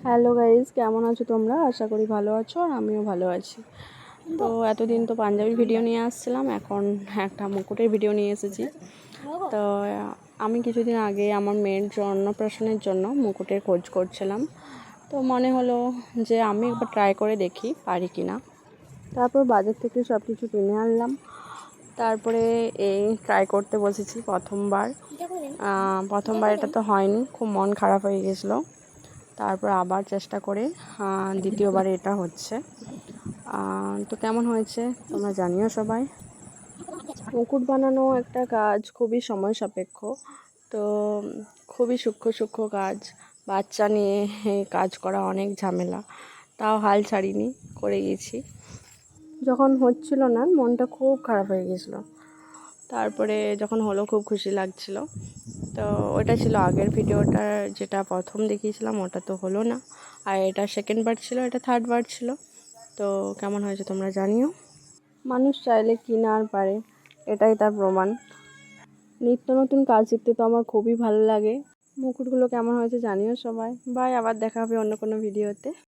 Hello guys, কেমন আছো তোমরা? আশা করি ভালো আছো আর আমিও ভালো আছি। তো এতদিন তো পাঞ্জাবির ভিডিও নিয়ে আসছিলাম, এখন একটা মুকুটের ভিডিও নিয়ে এসেছি। তো আমি কিছুদিন আগে আমার মেয়ের অন্নপ্রাশনের জন্য মুকুটের খোঁজ করছিলাম। তো মনে হলো যে আমি একবার ট্রাই করে দেখি পারি কি না। তারপর বাজার থেকে সব কিছু কিনে আনলাম। তারপরে এই ট্রাই করতে বসেছি প্রথমবার এটা তো হয়নি, খুব মন খারাপ হয়ে গেছিলো। তারপর আবার চেষ্টা করে দ্বিতীয়বার এটা হচ্ছে। তো কেমন হয়েছে তোমরা জানিও সবাই। মুকুট বানানো একটা কাজ খুবই সময় সাপেক্ষ, তো খুবই সূক্ষ্ম কাজ। বাচ্চা নিয়ে কাজ করা অনেক ঝামেলা, তাও হাল ছাড়িনি, করে গেছি। যখন হচ্ছিল না মনটা খুব খারাপ হয়ে গেছিলো, তারপরে যখন হলো খুব খুশি লাগছিল। তো ওটা ছিল আগের ভিডিওটা, যেটা প্রথম দেখিয়েছিলাম ওটা তো হলো না, আর এটা সেকেন্ড বার ছিল, এটা থার্ড বার ছিল। তো কেমন হয়েছে তোমরা জানিও। মানুষ চাইলে কি না আর পারে, এটাই তার প্রমাণ। নিত্য নতুন কাজ শিখতে তো আমার খুবই ভালো লাগে। মুকুটগুলো কেমন হয়েছে জানিও সবাই। বাই, আবার দেখা হবে অন্য কোনো ভিডিওতে।